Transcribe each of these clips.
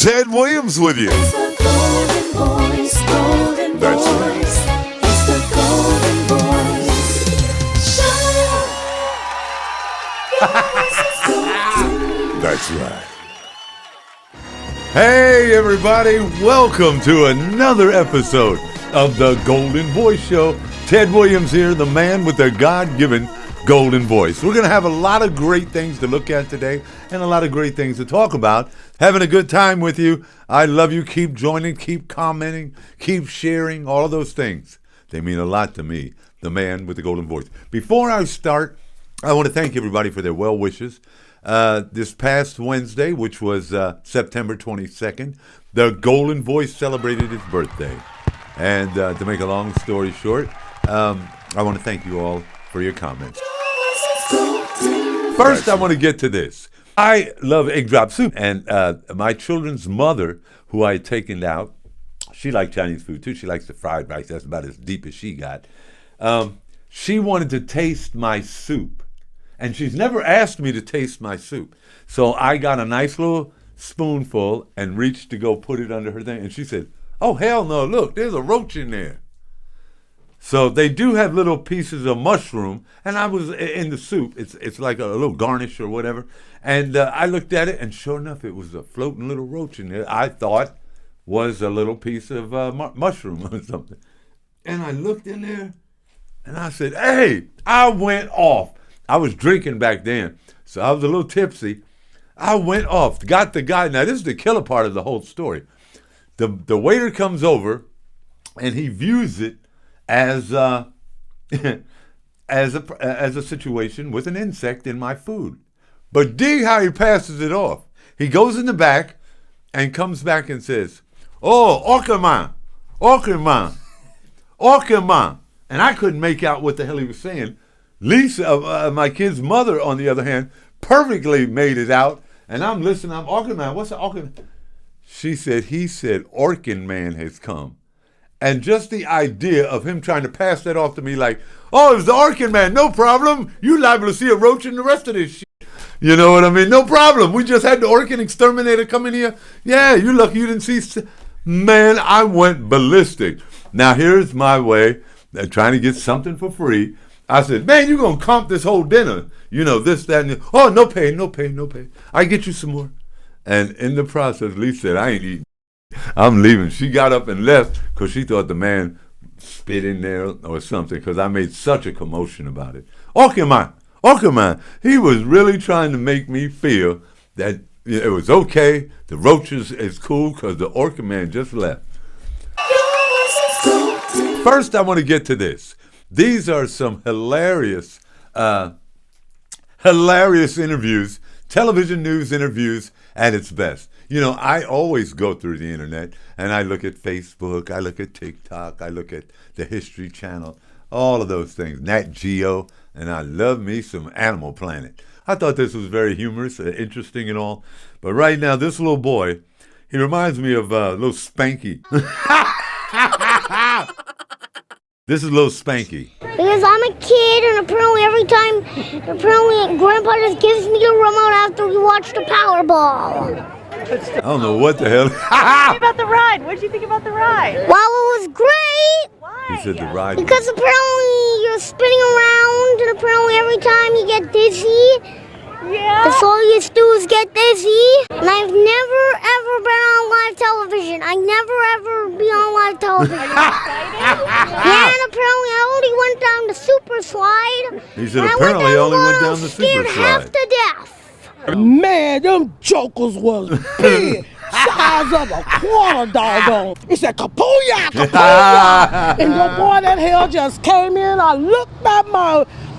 Ted Williams with you. It's the golden voice, golden That's voice. right. It's the golden voice. Show. That's right. Hey, everybody. Welcome to another episode of the Golden Voice Show. Ted Williams here, the man with the God-given golden voice. We're going to have a lot of great things to look at today and a lot of great things to talk about. Having a good time with you. I love you. Keep joining, keep commenting, keep sharing, all of those things. They mean a lot to me, the man with the golden voice. Before I start, I want to thank everybody for their well wishes. This past Wednesday, which was September 22nd, the golden voice celebrated its birthday. And to make a long story short, I want to thank you all for your comments. First, I want to get to this. I love egg drop soup, and my children's mother, who I had taken out, she liked Chinese food too. She likes the fried rice. That's about as deep as she got. She wanted to taste my soup, and she's never asked me to taste my soup. So I got a nice little spoonful and reached to go put it under her thing, and she said, "Oh, hell no, look, there's a roach in there." So they do have little pieces of mushroom, and I was in the soup. It's like a little garnish or whatever. And I looked at it, and sure enough, it was a floating little roach in there. I thought was a little piece of mushroom or something. And I looked in there, and I said, "Hey!" I went off. I was drinking back then, so I was a little tipsy. I went off, got the guy. Now, this is the killer part of the whole story. The waiter comes over, and he views it as as a situation with an insect in my food. But dig how he passes it off. He goes in the back and comes back and says, "Oh, Orkerman, Orkerman, Orkerman." And I couldn't make out what the hell he was saying. Lisa, my kid's mother, on the other hand, perfectly made it out. And I'm listening. I'm Orkerman. What's the Orkerman? He said, "Orkin Man has come." And just the idea of him trying to pass that off to me like, "Oh, it was the Orkin Man, no problem. You liable to see a roach in the rest of this shit." You know what I mean? No problem. We just had the Orkin exterminator come in here. Yeah, you lucky you didn't see. Man, I went ballistic. Now, here's my way of trying to get something for free. I said, "Man, you're going to comp this whole dinner. You know, this, that, and the, oh, no pay, no pay, no pay. I get you some more." And in the process, Lee said, "I ain't eating. I'm leaving." She got up and left because she thought the man spit in there or something because I made such a commotion about it. Orkerman, he was really trying to make me feel that it was okay. The roaches is cool because the Orkerman just left. First, I want to get to this. These are some hilarious interviews, television news interviews at its best. You know, I always go through the internet and I look at Facebook, I look at TikTok, I look at the History Channel, all of those things, Nat Geo, and I love me some Animal Planet. I thought this was very humorous, interesting and all. But right now, this little boy, he reminds me of little Spanky. This is little Spanky. Because I'm a kid, and apparently Grandpa just gives me a remote after we watch the Powerball. I don't know what the hell. Tell me about the ride. What did you think about the ride? Well, it was great. Why? He said the ride. Because apparently you're spinning around, and apparently every time you get dizzy, Yeah. that's all you do is get dizzy. And I've never ever been on live television. I never ever be on live television. Yeah, and apparently I only went down the super slide. He said and apparently I only went I down was the scared super half slide. to death. Man, them jokers was big, size of a quarter, doggone. It said kapooyah, kapooyah. And the boy that hell just came in. I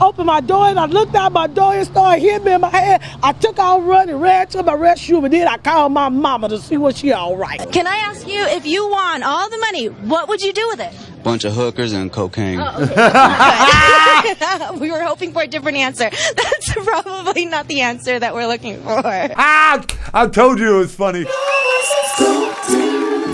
opened my door and I looked out my door and started hitting me in my head. I took out running, ran to my restroom, and then I called my mama to see was she all right. Can I ask you, if you won all the money, what would you do with it? Bunch of hookers and cocaine. We were hoping for a different answer. That's probably not the answer that we're looking for. I told you it was funny.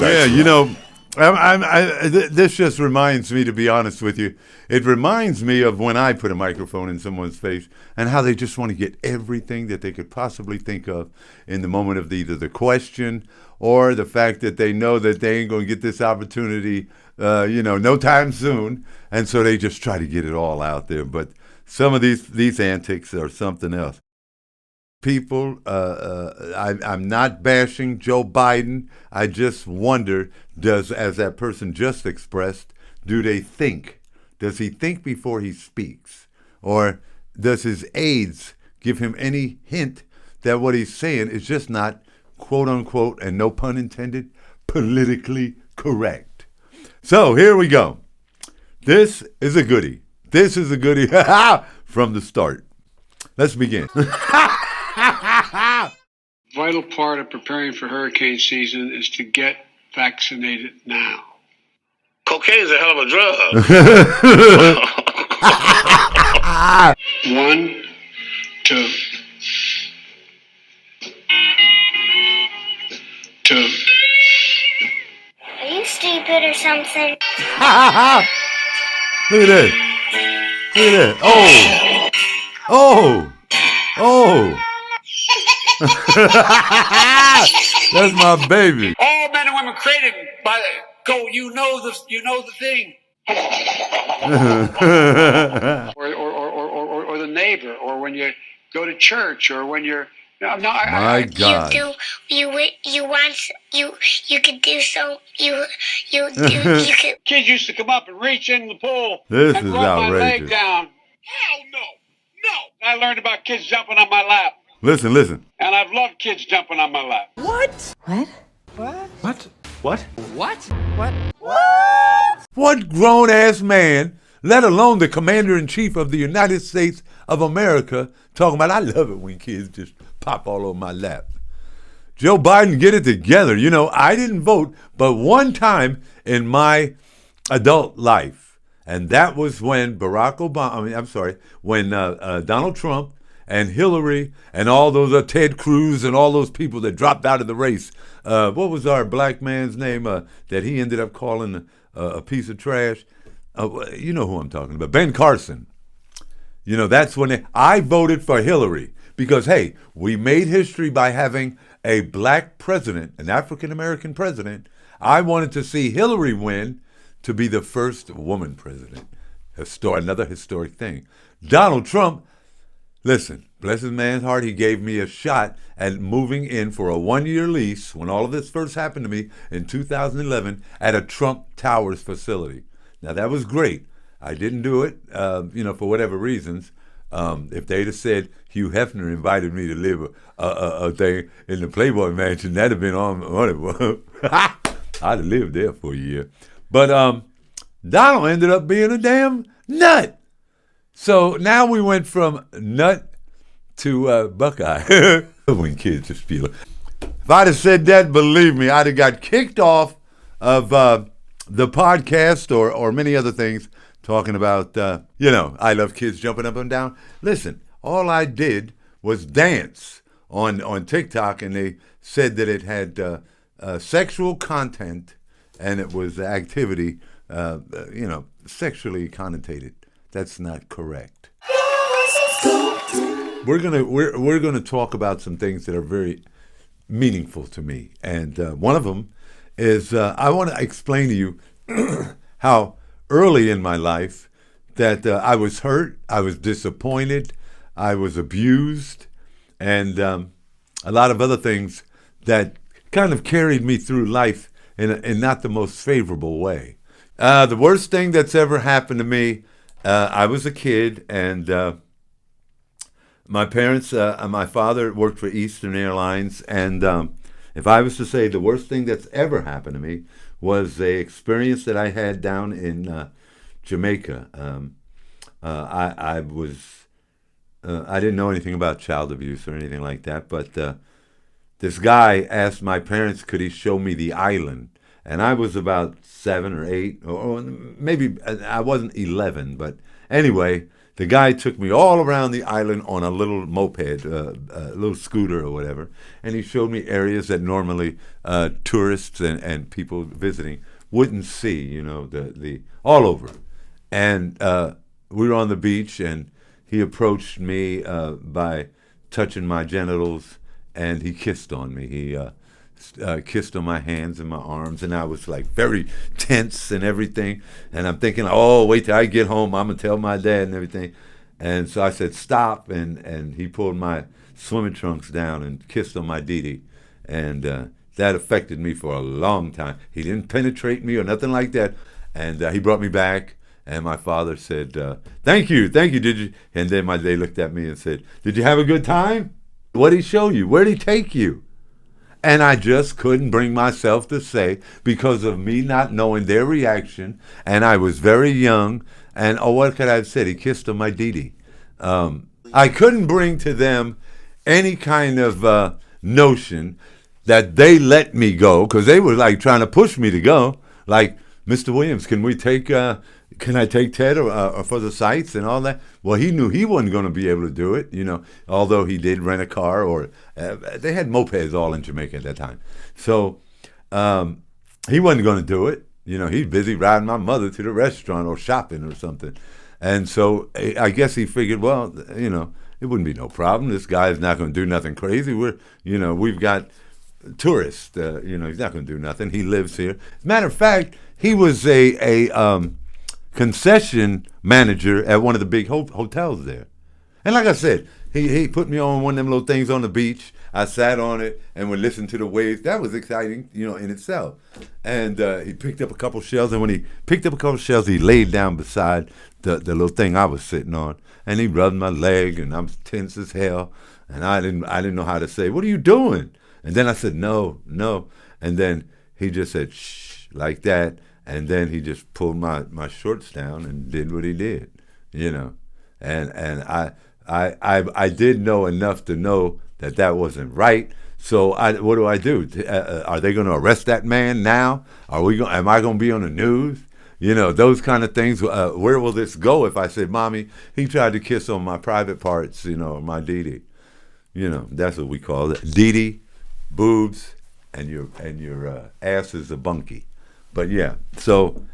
Yeah, you know, this just reminds me, to be honest with you, it reminds me of when I put a microphone in someone's face and how they just want to get everything that they could possibly think of in the moment of either the question or the fact that they know that they ain't going to get this opportunity, no time soon, and so they just try to get it all out there. But some of these antics are something else. People, I'm not bashing Joe Biden. I just wonder, as that person just expressed, do they think? Does he think before he speaks? Or does his aides give him any hint that what he's saying is just not, quote unquote, and no pun intended, politically correct? So here we go. This is a goodie. This is a goodie from the start. Let's begin. Vital part of preparing for hurricane season is to get vaccinated now. Cocaine is a hell of a drug. 1, 2. 2. Are you stupid or something? Look at that. Look at that. Oh. That's my baby. All men and women created by go. You know the thing. or the neighbor, or when you go to church, or when you're. My God. You could do so. You could. Kids used to come up and reach in the pool This and is rub my leg outrageous. down. Hell no. I learned about kids jumping on my lap. Listen. And I've loved kids jumping on my lap. What grown-ass man, let alone the commander-in-chief of the United States of America, talking about, I love it when kids just pop all over my lap. Joe Biden, get it together. I didn't vote but one time in my adult life, and that was when when Donald Trump and Hillary and all those Ted Cruz and all those people that dropped out of the race. What was our black man's name that he ended up calling a piece of trash? You know who I'm talking about. Ben Carson. That's when I voted for Hillary because, hey, we made history by having a black president, an African-American president. I wanted to see Hillary win to be the first woman president. Another historic thing. Donald Trump, listen, bless his man's heart, he gave me a shot at moving in for a 1-year lease when all of this first happened to me in 2011 at a Trump Towers facility. Now, that was great. I didn't do it, for whatever reasons. If they'd have said Hugh Hefner invited me to live a thing in the Playboy Mansion, that'd have been on it. I'd have lived there for a year. But Donald ended up being a damn nut. So now we went from nut to Buckeye. When kids just feel it. If I'd have said that, believe me, I'd have got kicked off of the podcast or many other things talking about, I love kids jumping up and down. Listen, all I did was dance on TikTok, and they said that it had sexual content and it was activity, sexually connotated. That's not correct. We're gonna talk about some things that are very meaningful to me, and one of them is I want to explain to you how early in my life that I was hurt, I was disappointed, I was abused, and a lot of other things that kind of carried me through life in not the most favorable way. The worst thing that's ever happened to me, I was a kid, and my parents, my father worked for Eastern Airlines, and if I was to say the worst thing that's ever happened to me was a experience that I had down in Jamaica. I didn't know anything about child abuse or anything like that, but this guy asked my parents, could he show me the island? And I was about 7 or 8, or maybe I wasn't 11, but anyway, the guy took me all around the island on a little moped, a little scooter or whatever, and he showed me areas that normally tourists and people visiting wouldn't see, the all over. And we were on the beach, and he approached me by touching my genitals, and he kissed on me. He kissed on my hands and my arms, and I was like very tense and everything. And I'm thinking, oh, wait till I get home, I'm gonna tell my dad and everything. And so I said, stop, and he pulled my swimming trunks down and kissed on my dee-dee. And that affected me for a long time. He didn't penetrate me or nothing like that. And he brought me back, and my father said, thank you, did you? And then they looked at me and said, did you have a good time? What did he show you? Where did he take you? And I just couldn't bring myself to say, because of me not knowing their reaction, and I was very young, and what could I have said? He kissed on my dee-dee. I couldn't bring to them any kind of notion that they let me go, because they were like trying to push me to go. Like, Mr. Williams, can I take Ted or for the sights and all that? Well, he knew he wasn't going to be able to do it, although he did rent a car, or they had mopeds all in Jamaica at that time. So he wasn't going to do it. He's busy riding my mother to the restaurant or shopping or something. And so I guess he figured, well, it wouldn't be no problem. This guy's not going to do nothing crazy. We've got tourists. He's not going to do nothing. He lives here. As a matter of fact, he was a concession manager at one of the big hotels there. And like I said, he put me on one of them little things on the beach. I sat on it and would listen to the waves. That was exciting, in itself. And he picked up a couple shells, and when he picked up a couple shells, he laid down beside the little thing I was sitting on, and he rubbed my leg, and I'm tense as hell, and I didn't know how to say, what are you doing? And then I said, no. And then he just said, shh, like that. And then he just pulled my shorts down and did what he did, And I did know enough to know that wasn't right. So what do I do? Are they going to arrest that man now? Am I going to be on the news? Those kind of things. Where will this go if I say, Mommy, he tried to kiss on my private parts, my dee-dee. That's what we call it. Dee-dee, boobs, and your ass is a bunkie. But yeah, so,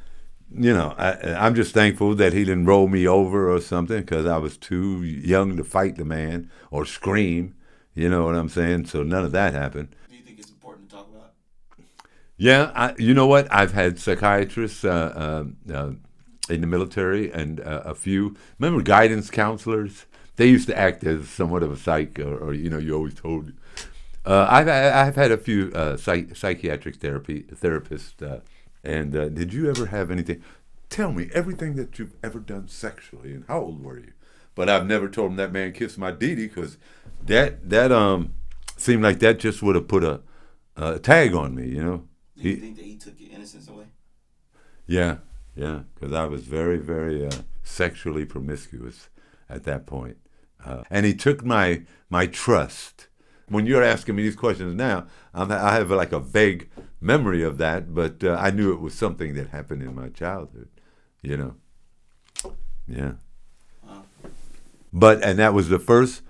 I'm just thankful that he didn't roll me over or something, because I was too young to fight the man or scream, you know what I'm saying? So none of that happened. Do you think it's important to talk about? Yeah, you know what? I've had psychiatrists in the military, and a few, remember guidance counselors? They used to act as somewhat of a psych, or you always told. I've had a few psychiatric therapists. And did you ever have anything? Tell me everything that you've ever done sexually, and how old were you? But I've never told him that man kissed my dee-dee, because that seemed like that just would have put a tag on me, Do you think that he took your innocence away? Yeah, because I was very, very sexually promiscuous at that point, and he took my trust. When you're asking me these questions now, I have like a vague memory of that, but I knew it was something that happened in my childhood, Yeah. And that was the first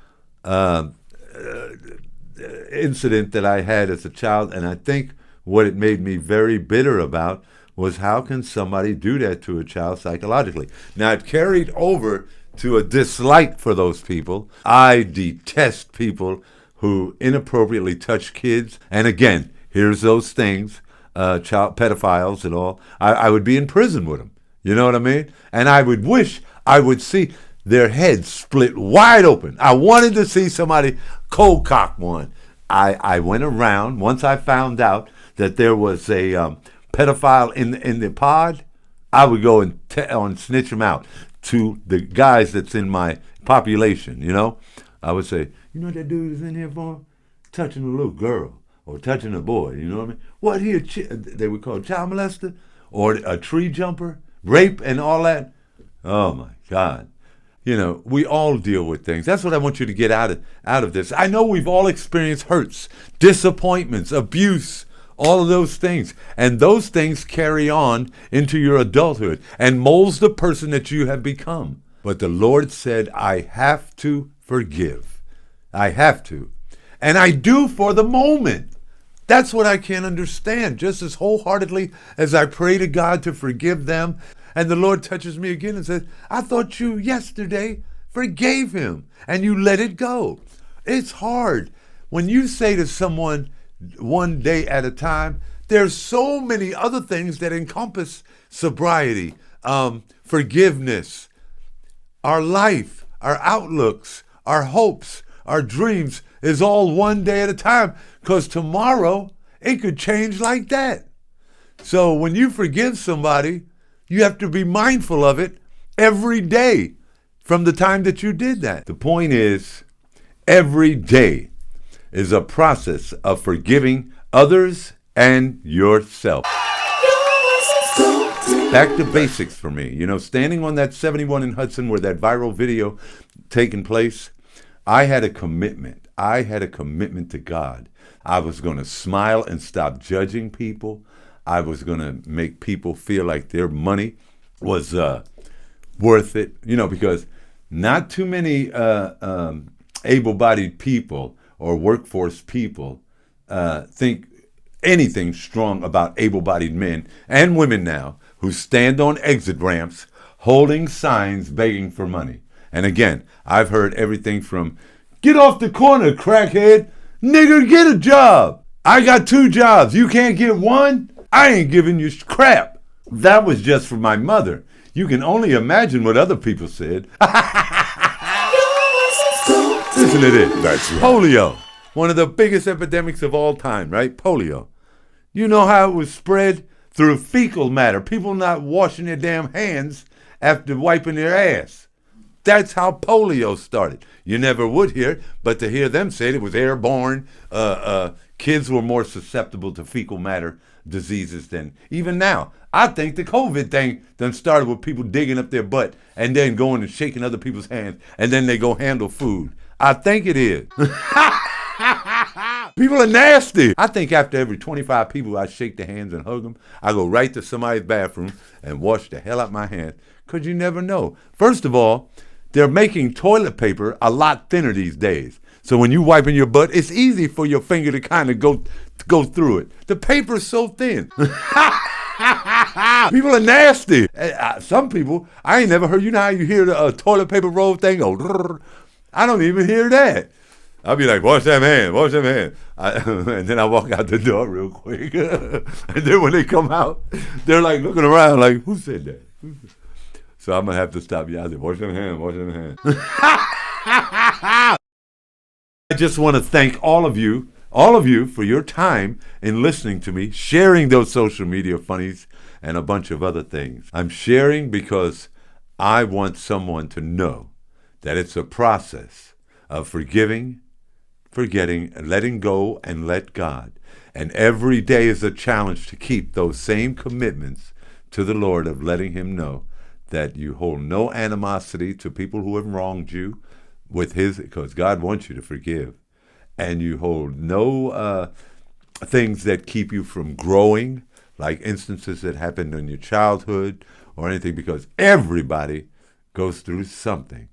incident that I had as a child, and I think what it made me very bitter about was, how can somebody do that to a child psychologically? Now, it carried over to a dislike for those people. I detest people who inappropriately touch kids. And again, here's those things, child pedophiles and all. I would be in prison with them. You know what I mean? And I would wish I would see their heads split wide open. I wanted to see somebody cold cock one. I went around, once I found out that there was a pedophile in the pod, I would go and snitch them out to the guys that's in my population, I would say, you know what that dude is in here for? Touching a little girl or touching a boy, you know what I mean? What he they would call child molester or a tree jumper, rape and all that. Oh my God. We all deal with things. That's what I want you to get out of this. I know we've all experienced hurts, disappointments, abuse, all of those things. And those things carry on into your adulthood and molds the person that you have become. But the Lord said, I have to forgive. I have to. And I do for the moment. That's what I can't understand. Just as wholeheartedly as I pray to God to forgive them, and the Lord touches me again and says, I thought you yesterday forgave him and you let it go. It's hard when you say to someone one day at a time. There's so many other things that encompass sobriety, forgiveness, our life, our outlooks, our hopes, our dreams is all one day at a time, because tomorrow it could change like that. So when you forgive somebody, you have to be mindful of it every day from the time that you did that. The point is, every day is a process of forgiving others and yourself. Back to basics for me. You know, standing on that 71 in Hudson where that viral video taking place, I had a commitment. I had a commitment to God. I was going to smile and stop judging people. I was going to make people feel like their money was worth it, you know, because not too many able-bodied people or workforce people think anything strong about able-bodied men and women now who stand on exit ramps holding signs begging for money. And again, I've heard everything from, get off the corner, crackhead, nigger, get a job. I got 2 jobs, you can't get one? I ain't giving you crap. That was just for my mother. You can only imagine what other people said. Listen to this. That's right. Polio. One of the biggest epidemics of all time, right? Polio. You know how it was spread? Through fecal matter. People not washing their damn hands after wiping their ass. That's how polio started. You never would hear it, but to hear them say it was airborne, kids were more susceptible to fecal matter diseases than even now. I think the COVID thing done started with people digging up their butt and then going and shaking other people's hands, and then they go handle food. I think it is. People are nasty. I think after every 25 people, I shake their hands and hug them. I go right to somebody's bathroom and wash the hell out my hands, because you never know. First of all, they're making toilet paper a lot thinner these days. So when you wiping your butt, it's easy for your finger to kind of go through it. The paper's so thin. People are nasty. Some people, I ain't never heard, you know how you hear the toilet paper roll thing go, I don't even hear that. I'll be like, wash them hands, wash them hands. And then I walk out the door real quick. And then when they come out, they're like looking around like, who said that? So I'm going to have to stop you out there. Wash them hands, wash them hands. I just want to thank all of you for your time in listening to me, sharing those social media funnies and a bunch of other things. I'm sharing because I want someone to know that it's a process of forgiving, forgetting, letting go, and let God. And every day is a challenge to keep those same commitments to the Lord of letting him know that you hold no animosity to people who have wronged you with his, because God wants you to forgive. And you hold no things that keep you from growing, like instances that happened in your childhood or anything, because everybody goes through something.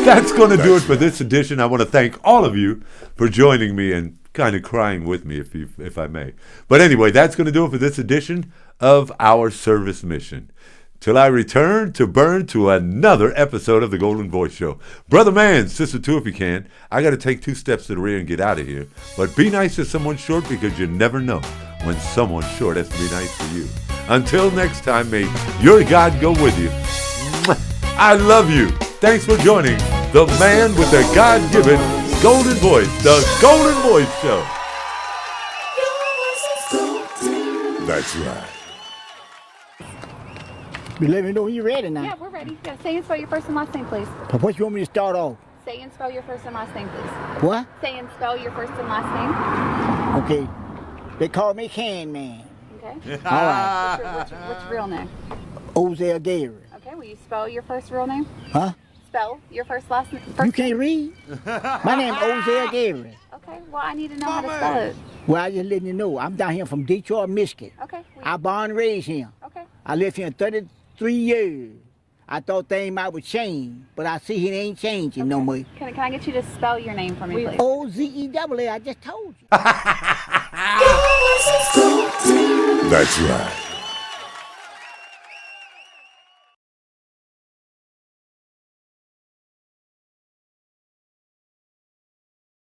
That's going to do it for this edition. I want to thank all of you for joining me and kind of crying with me, if I may. But anyway, that's going to do it for this edition of Our Service Mission. Till I return to burn to another episode of the Golden Voice Show. Brother man, sister too, if you can. I got to take 2 steps to the rear and get out of here. But be nice to someone short, because you never know when someone short has to be nice to you. Until next time, may your God go with you. I love you. Thanks for joining the man with the God-given golden voice, the Golden Voice Show. That's right. Be let me know when you're ready now. Yeah, we're ready. Yeah, say and spell your first and last name, please. But what you want me to start off? Say and spell your first and last name, please. What? Say and spell your first and last name. Okay. They call me Can Man. Okay. All right. What's your real name? Ozell Gary. Okay, will you spell your first real name? Huh? Spell your first last name. You can't read? My name is Ozell Gary. Okay, well, I need to know how to spell it. Well, I just letting you know. I'm down here from Detroit, Michigan. Okay. I born and raised here. Okay. I lived here 33 years. I thought things might would change, but I see it ain't changing no more. Can I get you to spell your name for me, please? O-Z-E-double-A, I just told you. That's right.